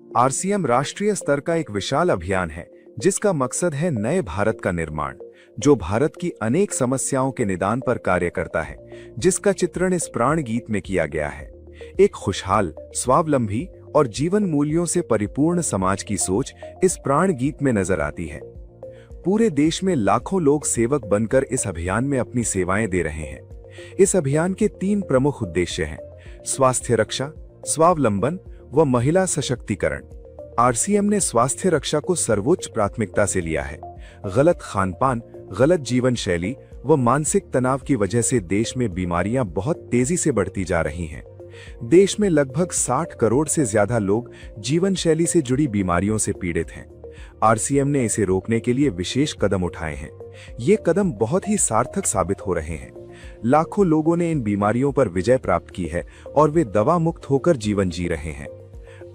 RCM राष्ट्रीय स्तर का एक विशाल अभियान है जिसका मकसद है नए भारत का निर्माण, जो भारत की अनेक समस्याओं के निदान पर कार्य करता है, जिसका चित्रण इस प्राण गीत में किया गया है। एक खुशहाल, स्वावलंबी और जीवन मूल्यों से परिपूर्ण समाज की सोच इस प्राण गीत में नजर आती है। पूरे देश में लाखों लोग सेवक बनकर इस अभियान में अपनी सेवाएं दे रहे हैं। इस अभियान के 3 प्रमुख उद्देश्य हैं: स्वास्थ्य रक्षा, स्वावलंबन व महिला सशक्तिकरण। आरसीएम ने स्वास्थ्य रक्षा को सर्वोच्च प्राथमिकता से लिया है। गलत खानपान, गलत जीवन शैली व मानसिक तनाव की वजह से देश में बीमारियां बहुत तेजी से बढ़ती जा रही हैं। देश में लगभग 60 करोड़ से ज्यादा लोग जीवन शैली से जुड़ी बीमारियों से पीड़ित हैं। आरसीएम ने इसे रोकने के लिए विशेष कदम उठाए हैं। ये कदम बहुत ही सार्थक साबित हो रहे हैं। लाखों लोगों ने इन बीमारियों पर विजय प्राप्त की है और वे दवा मुक्त होकर जीवन जी रहे हैं।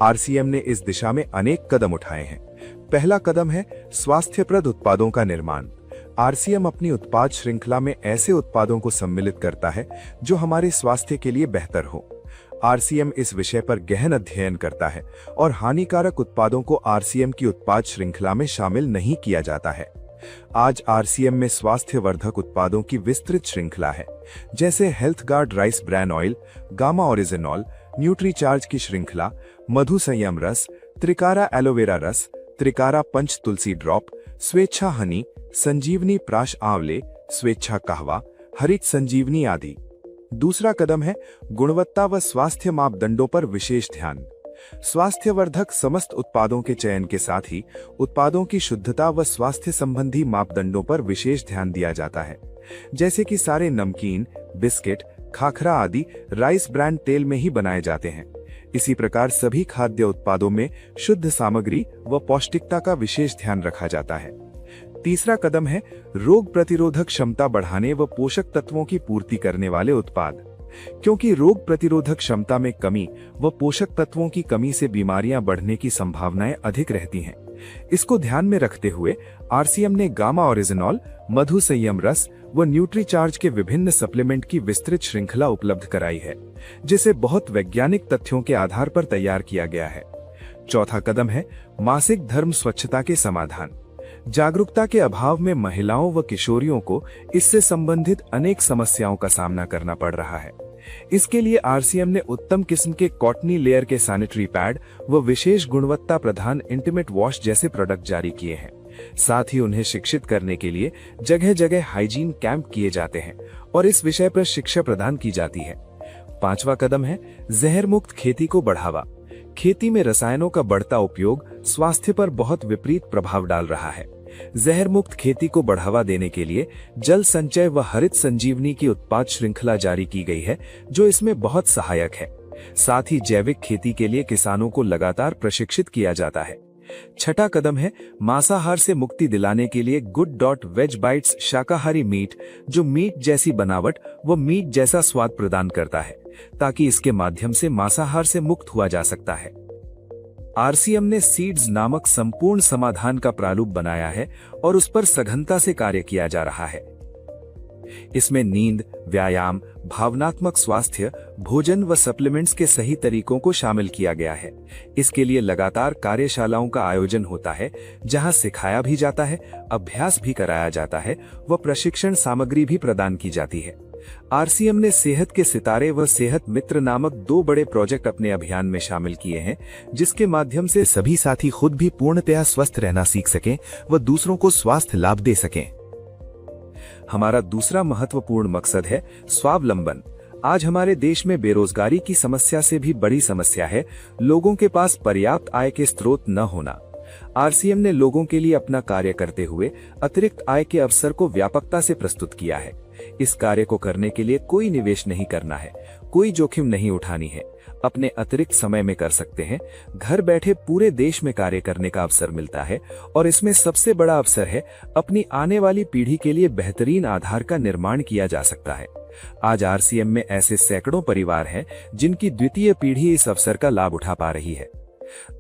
आरसीएम ने इस दिशा में अनेक कदम उठाए हैं। पहला कदम है स्वास्थ्यप्रद उत्पादों का निर्माण। आरसीएम अपनी उत्पाद श्रृंखला में ऐसे उत्पादों को सम्मिलित करता है जो हमारे स्वास्थ्य के लिए बेहतर हो। आरसीएम इस विषय पर गहन अध्ययन करता है और हानिकारक उत्पादों को आरसीएम की उत्पाद श्रृंखला में शामिल नहीं किया जाता है। आज आरसीएम में स्वास्थ्यवर्धक उत्पादों की विस्तृत श्रृंखला है, जैसे Health Guard rice bran oil, gamma oryzanol, Nutricharge की श्रृंखला, मधु संयम रस, त्रिकारा एलोवेरा रस, त्रिकारा पंच तुलसी ड्रॉप, स्वेच्छा हनी, संजीवनी प्राश आंवले, स्वेच्छा कहवा, हरित संजीवनी आदि। दूसरा कदम है गुणवत्ता व स्वास्थ्य मापदंडों पर विशेष ध्यान। स्वास्थ्यवर्धक समस्त उत्पादों के चयन के साथ ही उत्पादों की शुद्धता व स्वास्थ्य संबंधी मापदंडों पर विशेष ध्यान दिया जाता है, जैसे कि सारे नमकीन, बिस्किट, खाखरा आदि राइस ब्रांड तेल में ही बनाए जाते हैं। इसी प्रकार सभी खाद्य उत्पादों में शुद्ध सामग्री व पौष्टिकता का विशेष ध्यान रखा जाता है। तीसरा कदम है रोग प्रतिरोधक क्षमता बढ़ाने व पोषक तत्वों की पूर्ति करने वाले उत्पाद। क्योंकि रोग प्रतिरोधक क्षमता में कमी व पोषक तत्वों की कमी से बीमारियां बढ़ने की संभावनाएं अधिक रहती हैं। इसको ध्यान में रखते हुए आरसीएम ने गामा ओरिजिनॉल, मधु संयम रस व न्यूट्रीचार्ज के विभिन्न सप्लीमेंट की विस्तृत श्रृंखला उपलब्ध कराई है, जिसे बहुत वैज्ञानिक तथ्यों के आधार पर तैयार किया गया है। चौथा कदम है मासिक धर्म स्वच्छता के समाधान। जागरूकता के अभाव में महिलाओं व किशोरियों को इससे संबंधित अनेक समस्याओं का सामना करना पड़ रहा है। इसके लिए आरसीएम ने उत्तम किस्म के कॉटनी लेयर के सैनिटरी पैड व विशेष गुणवत्ता प्रधान इंटीमेट वॉश जैसे प्रोडक्ट जारी किए हैं। साथ ही उन्हें शिक्षित करने के लिए जगह जगह हाइजीन कैंप किए जाते हैं और इस विषय पर शिक्षा प्रदान की जाती है। पांचवा कदम है जहर मुक्त खेती को बढ़ावा। खेती में रसायनों का बढ़ता उपयोग स्वास्थ्य पर बहुत विपरीत प्रभाव डाल रहा है। जहर मुक्त खेती को बढ़ावा देने के लिए जल संचय व हरित संजीवनी की उत्पाद श्रृंखला जारी की गई है, जो इसमें बहुत सहायक है। साथ ही जैविक खेती के लिए किसानों को लगातार प्रशिक्षित किया जाता है। छठा कदम है मांसाहार से मुक्ति दिलाने के लिए गुड.वेज बाइट्स शाकाहारी मीट, जो मीट जैसी बनावट व मीट जैसा स्वाद प्रदान करता है, ताकि इसके माध्यम से मांसाहार से मुक्त हुआ जा सकता है। आरसीएम ने सीड्स नामक संपूर्ण समाधान का प्रारूप बनाया है और उस पर सघनता से कार्य किया जा रहा है। इसमें नींद, व्यायाम, भावनात्मक स्वास्थ्य, भोजन व सप्लीमेंट्स के सही तरीकों को शामिल किया गया है। इसके लिए लगातार कार्यशालाओं का आयोजन होता है, जहां सिखाया भी जाता है, अभ्यास भी कराया जाता है व प्रशिक्षण सामग्री भी प्रदान की जाती है। आरसीएम ने सेहत के सितारे व सेहत मित्र नामक 2 बड़े प्रोजेक्ट अपने अभियान में शामिल किए हैं, जिसके माध्यम से सभी साथी खुद भी पूर्णतया स्वस्थ रहना सीख सकें व दूसरों को स्वास्थ्य लाभ दे सकें। हमारा दूसरा महत्वपूर्ण मकसद है स्वावलंबन। आज हमारे देश में बेरोजगारी की समस्या से भी बड़ी समस्या है लोगों के पास पर्याप्त आय के स्रोत न होना। आरसीएम ने लोगों के लिए अपना कार्य करते हुए अतिरिक्त आय के अवसर को व्यापकता से प्रस्तुत किया है। इस कार्य को करने के लिए कोई निवेश नहीं करना है, कोई जोखिम नहीं उठानी है, अपने अतिरिक्त समय में कर सकते हैं। घर बैठे पूरे देश में कार्य करने का अवसर मिलता है और इसमें सबसे बड़ा अवसर है अपनी आने वाली पीढ़ी के लिए बेहतरीन आधार का निर्माण किया जा सकता है। आज आरसीएम में ऐसे सैकड़ों परिवार हैं जिनकी द्वितीय पीढ़ी इस अवसर का लाभ उठा पा रही है।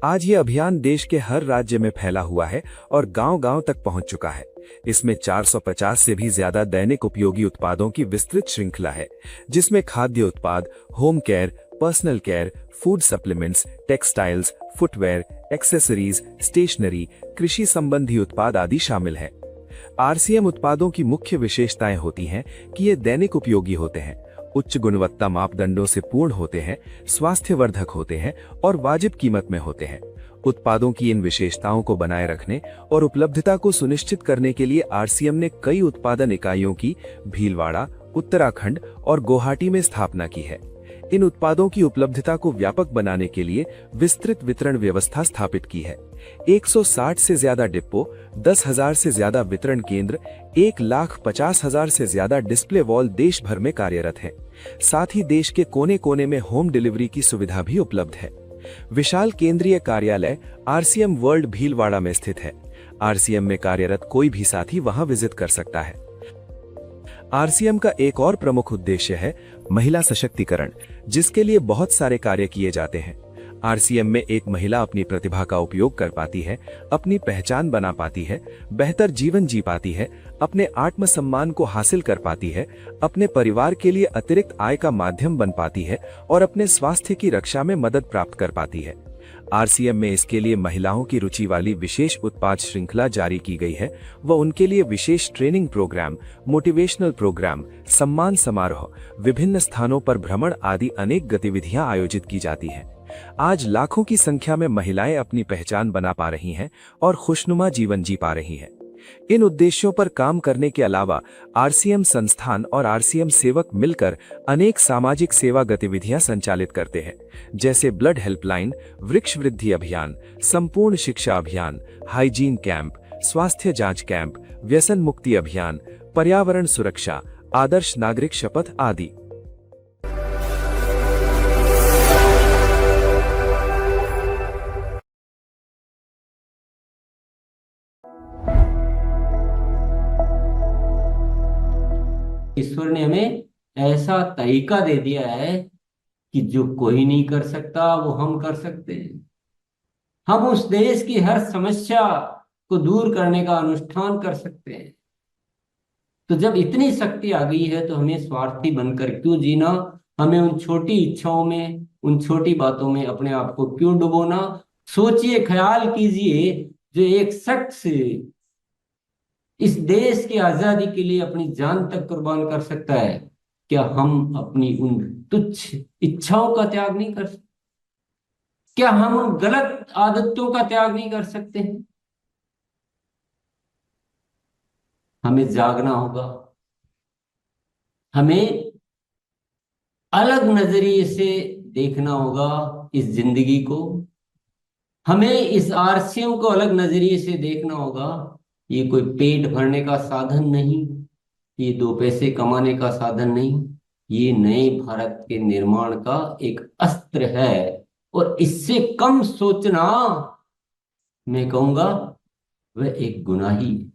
आज ये अभियान देश के हर राज्य में फैला हुआ है और गांव-गांव तक पहुंच चुका है। इसमें 450 से भी ज्यादा दैनिक उपयोगी उत्पादों की विस्तृत श्रृंखला है, जिसमें खाद्य उत्पाद, home care, personal care, food supplements, textiles, footwear, accessories, stationery, कृषि संबंधी उत्पाद आदि शामिल हैं। आरसीएम उत्पादों की मुख्य विशेषताएं होती हैं कि ये दैनिक उपयोगी होते हैं, उच्च गुणवत्ता मापदंडों से पूर्ण होते हैं, स्वास्थ्यवर्धक होते हैं और वाजिब कीमत में होते हैं। उत्पादों की इन विशेषताओं को बनाए रखने और उपलब्धता को सुनिश्चित करने के लिए आरसीएम ने कई उत्पादन इकाइयों की भीलवाड़ा, उत्तराखंड और गुवाहाटी में स्थापना की है। इन उत्पादों की उपलब्धता को व्यापक बनाने के लिए विस्तृत वितरण व्यवस्था स्थापित की है। 160 से ज्यादा डिपो, 10,000 से ज्यादा वितरण केंद्र, 1,50,000 से ज्यादा डिस्प्ले वॉल देश भर में कार्यरत हैं। साथ ही देश के कोने कोने में होम डिलीवरी की सुविधा भी उपलब्ध है। विशाल केंद्रीय कार्यालय आरसीएम वर्ल्ड भीलवाड़ा में स्थित है। आरसीएम में कार्यरत कोई भी साथी वहां विजिट कर सकता है। आरसीएम का एक और प्रमुख उद्देश्य है महिला सशक्तिकरण, जिसके लिए बहुत सारे कार्य किए जाते हैं। आरसीएम में एक महिला अपनी प्रतिभा का उपयोग कर पाती है, अपनी पहचान बना पाती है, बेहतर जीवन जी पाती है, अपने आत्मसम्मान को हासिल कर पाती है, अपने परिवार के लिए अतिरिक्त आय का माध्यम बन पाती है और अपने स्वास्थ्य की रक्षा में मदद प्राप्त कर पाती है। आरसीएम में इसके लिए महिलाओं की रुचि वाली विशेष उत्पाद श्रृंखला जारी की गई है व उनके लिए विशेष ट्रेनिंग प्रोग्राम, मोटिवेशनल प्रोग्राम, सम्मान समारोह, विभिन्न स्थानों पर भ्रमण आदि अनेक गतिविधियां आयोजित की जाती हैं। आज लाखों की संख्या में महिलाएं अपनी पहचान बना पा रही हैं और खुशनुमा जीवन जी पा रही हैं। इन उद्देश्यों पर काम करने के अलावा आरसीएम संस्थान और आरसीएम सेवक मिलकर अनेक सामाजिक सेवा गतिविधियां संचालित करते हैं, जैसे ब्लड हेल्पलाइन, वृक्ष वृद्धि अभियान, संपूर्ण शिक्षा अभियान, हाइजीन कैंप, स्वास्थ्य जांच कैंप, व्यसन मुक्ति अभियान, पर्यावरण सुरक्षा, आदर्श नागरिक शपथ आदि। ईश्वर ने हमें ऐसा तरीका दे दिया है कि जो कोई नहीं कर सकता वो हम कर सकते हैं। हम उस देश की हर समस्या को दूर करने का अनुष्ठान कर सकते हैं। तो जब इतनी शक्ति आ गई है तो हमें स्वार्थी बनकर क्यों जीना? हमें उन छोटी इच्छाओं में, उन छोटी बातों में अपने आप को क्यों डुबोना? सोचिए, ख्याल कीजिए, जो एक शख्स इस देश की आजादी के लिए अपनी जान तक कुर्बान कर सकता है, क्या हम अपनी उन तुच्छ इच्छाओं का त्याग नहीं कर सकते? क्या हम उन गलत आदतों का त्याग नहीं कर सकते हैं? हमें जागना होगा, हमें अलग नजरिए से देखना होगा इस जिंदगी को, हमें इस आरसीएम को अलग नजरिए से देखना होगा। ये कोई पेट भरने का साधन नहीं, ये दो पैसे कमाने का साधन नहीं, ये नए भारत के निर्माण का एक अस्त्र है। और इससे कम सोचना, मैं कहूंगा, वह एक गुनाही है।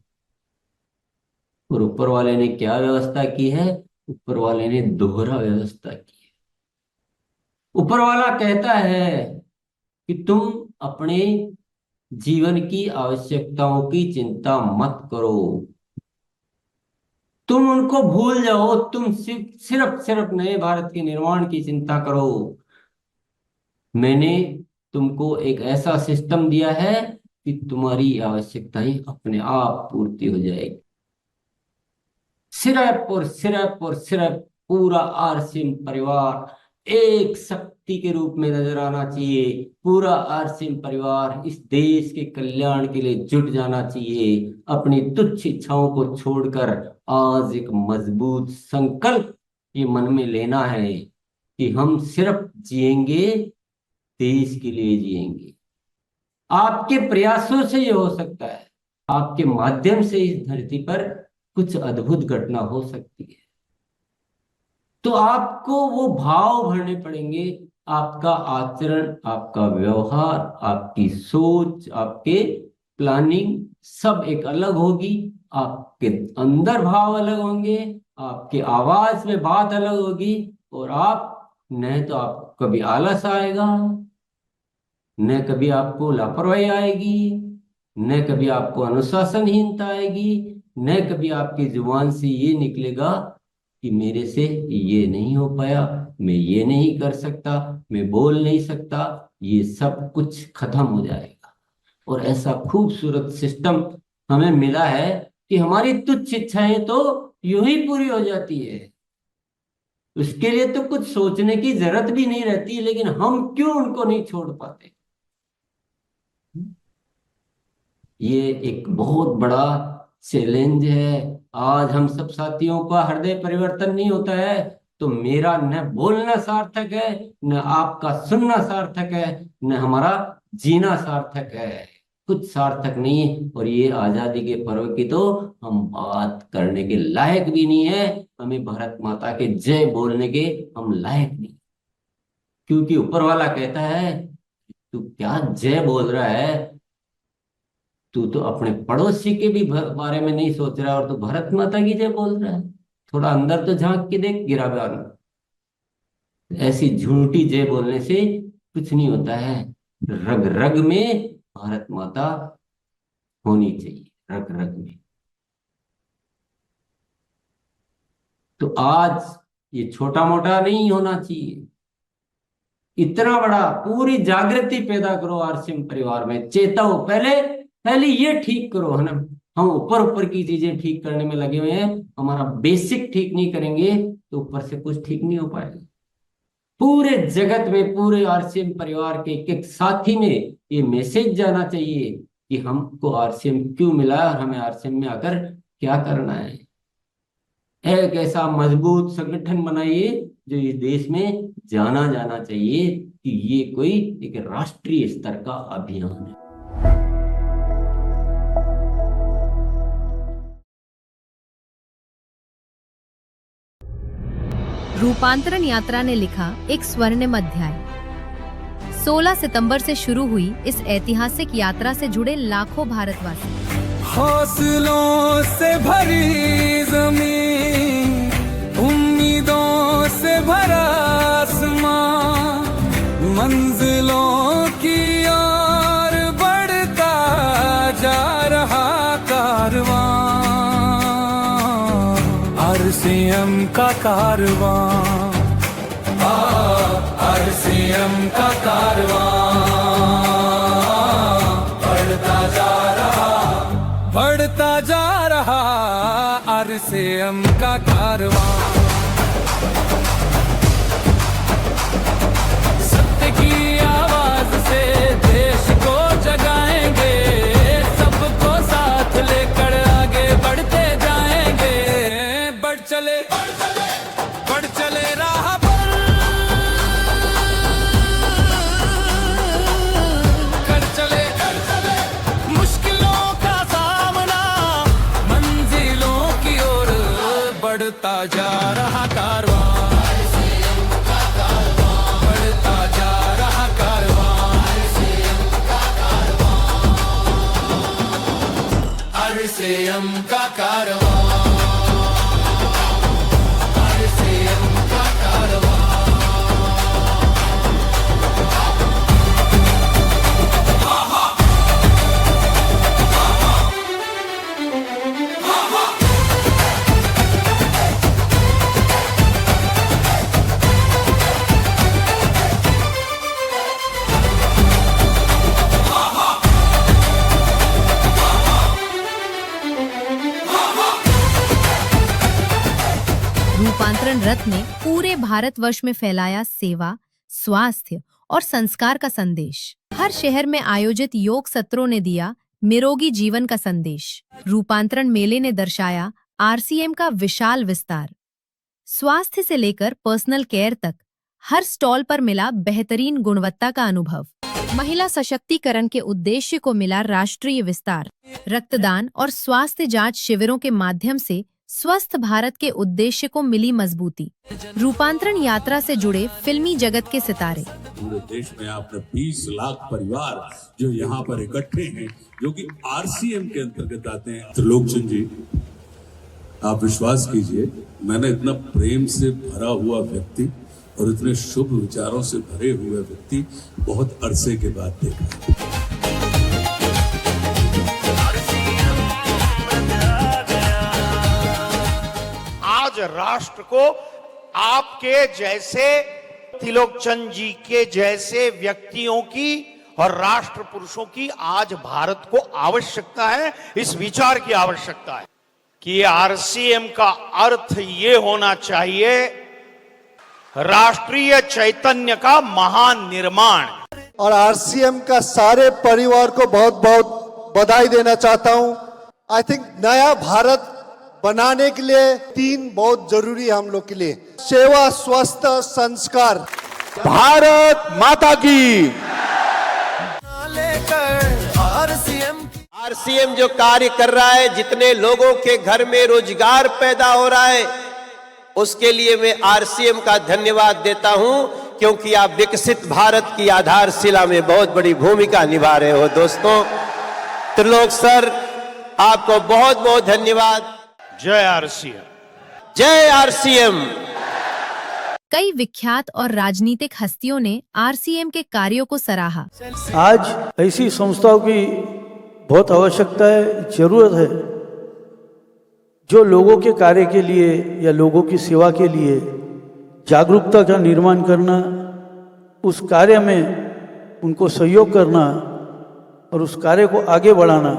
और ऊपर वाले ने क्या व्यवस्था की है? ऊपर वाले ने दोहरा व्यवस्था की है। ऊपर वाला कहता है कि तुम अपने जीवन की आवश्यकताओं की चिंता मत करो, तुम उनको भूल जाओ, तुम सिर्फ सिर्फ नए भारत के निर्माण की चिंता करो। मैंने तुमको एक ऐसा सिस्टम दिया है कि तुम्हारी आवश्यकताएं अपने आप पूर्ति हो जाएगी। सिर्फ और सिर्फ पूरा आरसीएम परिवार एक शक्ति के रूप में नजर आना चाहिए। पूरा आरसीएम परिवार इस देश के कल्याण के लिए जुट जाना चाहिए। अपनी तुच्छ इच्छाओं को छोड़कर आज एक मजबूत संकल्प ये मन में लेना है कि हम सिर्फ जिएंगे, देश के लिए जिएंगे। आपके प्रयासों से ये हो सकता है, आपके माध्यम से इस धरती पर कुछ अद्भुत घटना हो सकती है। तो आपको वो भाव भरने पड़ेंगे। आपका आचरण, आपका व्यवहार, आपकी सोच, आपके प्लानिंग सब एक अलग होगी। आपके अंदर भाव अलग होंगे, आपके आवाज में बात अलग होगी। और आप न तो आपको कभी आलस आएगा, न कभी आपको लापरवाही आएगी, न कभी आपको अनुशासनहीनता आएगी, न कभी आपकी जुबान से ये निकलेगा कि मेरे से ये नहीं हो पाया, मैं ये नहीं कर सकता, मैं बोल नहीं सकता, ये सब कुछ खत्म हो जाएगा। और ऐसा खूबसूरत सिस्टम हमें मिला है कि हमारी तुच्छ इच्छाएं तो यूं ही पूरी हो जाती है। उसके लिए तो कुछ सोचने की जरूरत भी नहीं रहती, लेकिन हम क्यों उनको नहीं छोड़ पाते। ये एक बहुत बड़ा चैलेंज है। आज हम सब साथियों का हृदय परिवर्तन नहीं होता है तो मेरा न बोलना सार्थक है, न आपका सुनना सार्थक है, न हमारा जीना सार्थक है। कुछ सार्थक नहीं है। और ये आजादी के पर्व की तो हम बात करने के लायक भी नहीं है। हमें भारत माता के जय बोलने के हम लायक नहीं, क्योंकि ऊपर वाला कहता है तू क्या जय बोल रहा है, तू तो अपने पड़ोसी के भी बारे में नहीं सोच रहा और तू भारत माता की जय बोल रहा है। थोड़ा अंदर तो झांक के देख गिराबान। ऐसी झूठी जय बोलने से कुछ नहीं होता है। रग रग में भारत माता होनी चाहिए, रग रग में। तो आज ये छोटा मोटा नहीं होना चाहिए, इतना बड़ा। पूरी जागृति पैदा करो आरसीएम परिवार में, चेताओ। पहले पहले ये ठीक करो, है ना। हम ऊपर ऊपर की चीजें ठीक करने में लगे हुए हैं, हमारा बेसिक ठीक नहीं करेंगे तो ऊपर से कुछ ठीक नहीं हो पाएगा। पूरे जगत में, पूरे आरसीएम परिवार के एक एक साथी में ये मैसेज जाना चाहिए कि हमको आरसीएम क्यों मिला और हमें आरसीएम में आकर क्या करना है। एक ऐसा मजबूत संगठन बनाइए जो इस देश में जाना जाना चाहिए कि ये कोई एक राष्ट्रीय स्तर का अभियान है। रूपांतरण यात्रा ने लिखा एक स्वर्णिम अध्याय। 16 सितंबर से शुरू हुई इस ऐतिहासिक यात्रा से जुड़े लाखों भारतवासी। हौसलों से भरी जमीन, उम्मीदों से भरा आसमां, मंजिलों की ओर बढ़ता जा रहा कारवां, आरसीएम का कारवां, आरसीएम का कारवां बढ़ता जा रहा आरसीएम का कारवां। सत्य की आवाज से देश को जगाएंगे, सबको साथ लेकर आगे बढ़ते जाएंगे। बढ़ चले राह पर, कर चले मुश्किलों का सामना, मंजिलों की ओर बढ़ता जा रहा कारवां, बढ़ता जा रहा कारवां, आरसीएम का कारवां, आरसीएम का कारवां। रूपांतरण रथ ने पूरे भारतवर्ष में फैलाया सेवा, स्वास्थ्य और संस्कार का संदेश। हर शहर में आयोजित योग सत्रों ने दिया निरोगी जीवन का संदेश। रूपांतरण मेले ने दर्शाया आरसीएम का विशाल विस्तार। स्वास्थ्य से लेकर पर्सनल केयर तक हर स्टॉल पर मिला बेहतरीन गुणवत्ता का अनुभव। महिला सशक्तिकरण के उद्देश्य को मिला राष्ट्रीय विस्तार। रक्तदान और स्वास्थ्य जांच शिविरों के माध्यम से स्वस्थ भारत के उद्देश्य को मिली मजबूती। रूपांतरण यात्रा से जुड़े फिल्मी जगत के सितारे। पूरे देश में आपने 20 लाख परिवार जो यहाँ पर इकट्ठे हैं, जो कि आरसीएम के अंतर्गत आते हैं। त्रिलोकचंद जी, आप विश्वास कीजिए, मैंने इतना प्रेम से भरा हुआ व्यक्ति और इतने शुभ विचारों से भरे हुए व्यक्ति बहुत अरसे के बाद देखा। आज राष्ट्र को आपके जैसे त्रिलोकचंद जी के जैसे व्यक्तियों की और राष्ट्र पुरुषों की आज भारत को आवश्यकता है। इस विचार की आवश्यकता है कि आरसीएम का अर्थ ये होना चाहिए राष्ट्रीय चैतन्य का महान निर्माण। और आरसीएम का सारे परिवार को बहुत बहुत बधाई देना चाहता हूं। आई थिंक नया भारत बनाने के लिए 3 बहुत जरूरी है हम लोग के लिए: सेवा, स्वास्थ्य, संस्कार। भारत माता की। आरसीएम जो कार्य कर रहा है, जितने लोगों के घर में रोजगार पैदा हो रहा है, उसके लिए मैं आरसीएम का धन्यवाद देता हूं, क्योंकि आप विकसित भारत की आधारशिला में बहुत बड़ी भूमिका निभा रहे हो। दोस्तों, त्रिलोक सर, आपको बहुत बहुत धन्यवाद। जय आरसीएम, जय आरसीएम। कई विख्यात और राजनीतिक हस्तियों ने आरसीएम के कार्यों को सराहा। आज ऐसी संस्थाओं की बहुत आवश्यकता है, जरूरत है, जो लोगों के कार्य के लिए या लोगों की सेवा के लिए जागरूकता का निर्माण करना, उस कार्य में उनको सहयोग करना और उस कार्य को आगे बढ़ाना,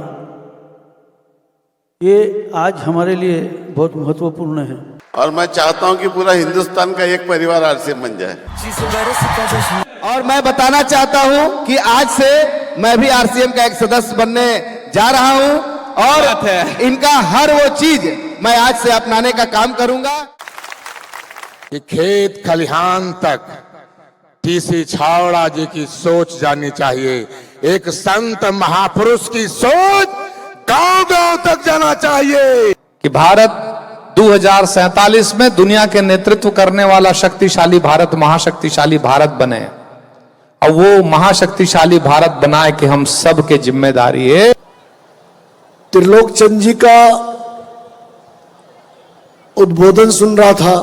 ये आज हमारे लिए बहुत महत्वपूर्ण है। और मैं चाहता हूं कि पूरा हिंदुस्तान का एक परिवार आरसीएम बन जाए। और मैं बताना चाहता हूं कि आज से मैं भी आरसीएम का एक सदस्य बनने जा रहा हूं और इनका हर वो चीज मैं आज से अपनाने का काम करूंगा। कि खेत खलिहान तक टीसी छावड़ा जी की सोच जानी चाहिए। एक संत महापुरुष की सोच गांव-गांव तक जाना चाहिए कि भारत 2047 में दुनिया के नेतृत्व करने वाला शक्तिशाली भारत, महाशक्तिशाली भारत बने। और वो महाशक्तिशाली भारत बनाए कि हम सब के जिम्मेदारी है। त्रिलोकचंद जी का उद्बोधन सुन रहा था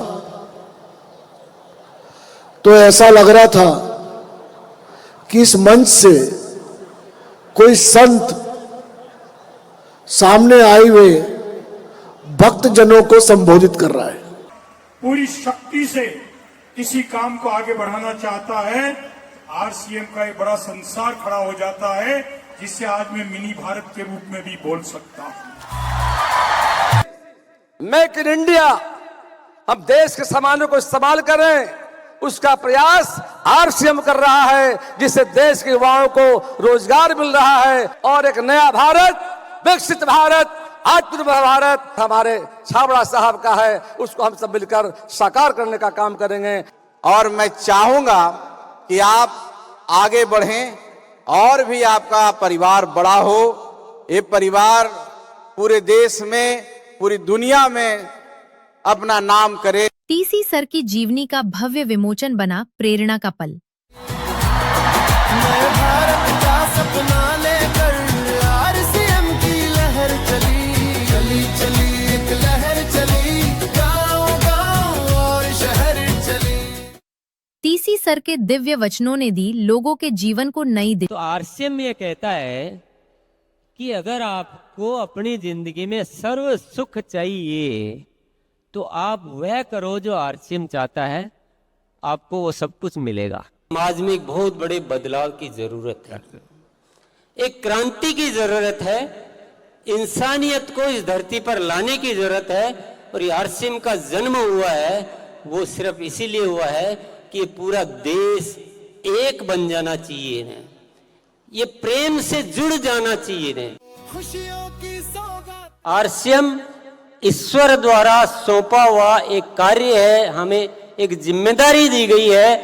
तो ऐसा लग रहा था कि इस मंच से कोई संत सामने आए हुए भक्त जनों को संबोधित कर रहा है। पूरी शक्ति से किसी काम को आगे बढ़ाना चाहता है, आरसीएम का एक बड़ा संसार खड़ा हो जाता है, जिससे आज मैं मिनी भारत के रूप में भी बोल सकता हूं। मेक इन इंडिया, हम देश के सामानों को इस्तेमाल करें, उसका प्रयास आरसीएम कर रहा है, जिससे देश के युवाओं को रोजगार मिल रहा है और एक नया भारत, विकसित भारत, आत्मनिर्भर भारत हमारे छाबड़ा साहब का है, उसको हम सब मिलकर साकार करने का काम करेंगे। और मैं चाहूंगा कि आप आगे बढ़ें और भी आपका परिवार बड़ा हो, ये परिवार पूरे देश में, पूरी दुनिया में अपना नाम करे। टीसी सर की जीवनी का भव्य विमोचन बना प्रेरणा का पल। भारत का सपना लेकर आरसीएम की लहर चली, चली चली एक लहर चली, गांव-गांव और शहर चली। टीसी सर के दिव्य वचनों ने दी लोगों के जीवन को नई दिशा। तो आरसीएम ये कहता है कि अगर आपको अपनी जिंदगी में सर्व सुख चाहिए तो आप वह करो जो आरसीएम चाहता है, आपको वो सब कुछ मिलेगा। समाज में एक बहुत बड़े बदलाव की जरूरत है, एक क्रांति की जरूरत है, इंसानियत को इस धरती पर लाने की जरूरत है। और ये आरसीएम का जन्म हुआ है, वो सिर्फ इसीलिए हुआ है कि पूरा देश एक बन जाना चाहिए ने, ये प्रेम से जुड़ जाना चाहिए ने। खुशियों की सौगात आरसीएम ईश्वर द्वारा सौंपा हुआ एक कार्य है, हमें एक जिम्मेदारी दी गई है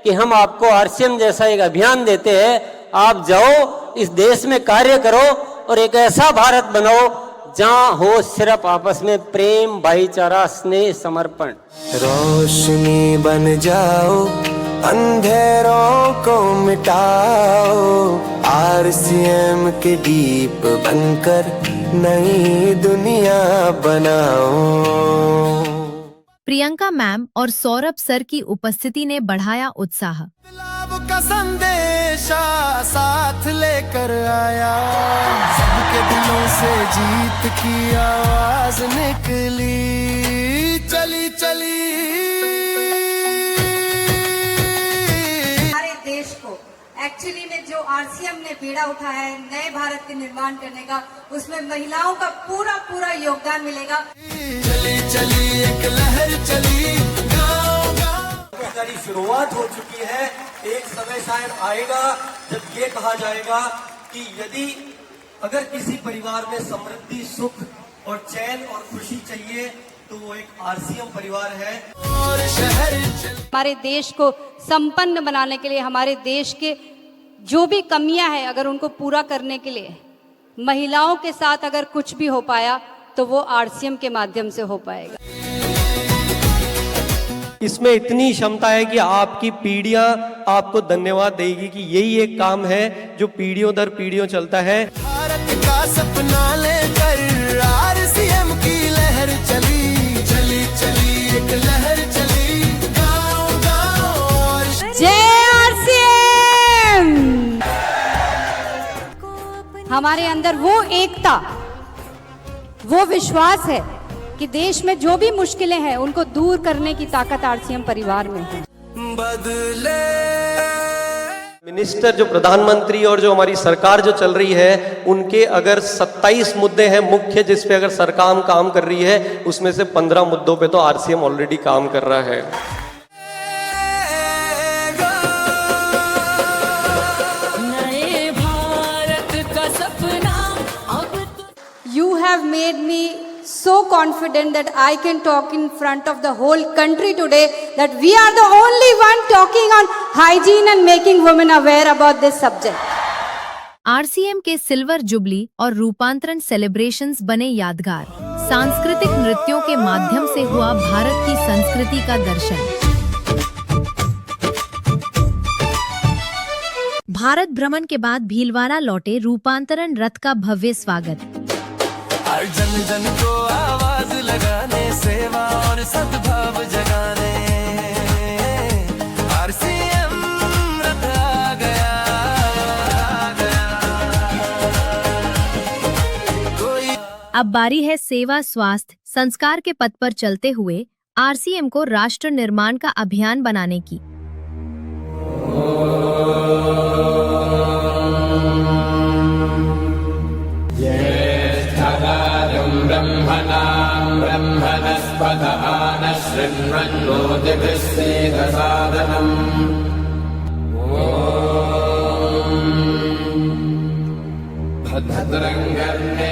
कि हम आपको आरसीएम जैसा एक अभियान देते हैं, आप जाओ इस देश में कार्य करो और एक ऐसा भारत बनाओ जहां हो सिर्फ आपस में प्रेम, भाईचारा, स्नेह, समर्पण। रोशनी बन जाओ, अंधेरों को मिटाओ, आरसीएम के दीप बनकर नई दुनिया बनाओ। प्रियंका मैम और सौरभ सर की उपस्थिति ने बढ़ाया उत्साह। बदलाव का संदेशा साथ लेकर आया, सबके दिलों से जीत की आवाज निकली, चली चली एक्चुअली में जो आरसीएम ने बेड़ा उठाया है नए भारत के निर्माण करने का, उसमें महिलाओं का पूरा पूरा योगदान मिलेगा। चली चली एक लहर चली, गाँव शुरुआत हो चुकी है। एक समय शायद आएगा जब ये कहा जाएगा कि यदि अगर किसी परिवार में समृद्धि, सुख और चैन और खुशी चाहिए तो वो एक आरसीएम परिवार है। और शहर हमारे देश को संपन्न बनाने के लिए, हमारे देश के जो भी कमियां हैं अगर उनको पूरा करने के लिए महिलाओं के साथ अगर कुछ भी हो पाया तो वो आरसीएम के माध्यम से हो पाएगा। इसमें इतनी क्षमता है कि आपकी पीढ़ियां आपको धन्यवाद देगी कि यही एक काम है जो पीढ़ियों दर पीढ़ियों चलता है। भारत का सपना लेकर आरसीएम की लहर चली, चली चली एक लहर चली, गाँव गाँव और जय आरसीएम। हमारे अंदर वो एकता, वो विश्वास है कि देश में जो भी मुश्किलें हैं उनको दूर करने की ताकत आरसीएम परिवार में है। बदले मिनिस्टर जो प्रधानमंत्री और जो हमारी सरकार जो चल रही है उनके अगर 27 मुद्दे हैं मुख्य जिस पे अगर सरकार काम कर रही है, उसमें से 15 मुद्दों पे तो आरसीएम ऑलरेडी काम कर रहा है। नए भारत का सपना अब You have made me so confident that I can talk in front of the whole country today that we are the only one talking on hygiene and making women aware about this subject. RCM के silver jubilee और रूपांतरण celebrations बने यादगार। सांस्कृतिक नृत्यों के माध्यम से हुआ भारत की संस्कृति का दर्शन। भारत भ्रमण के बाद भीलवाड़ा लौटे रूपांतरण रथ का भव्य स्वागत। हर जन जन को आवाज लगाने, सेवा और सद्भाव जगाने आरसीएम रथ आ गया, कोई अब बारी है सेवा, स्वास्थ्य, संस्कार के पथ पर चलते हुए आरसीएम को राष्ट्र निर्माण का अभियान बनाने की। ब्रह्मणां ब्रह्मणस्पत आनशृण्वन्नोतिभिस्सेदसादनम्। ॐ भद्रं कर्णे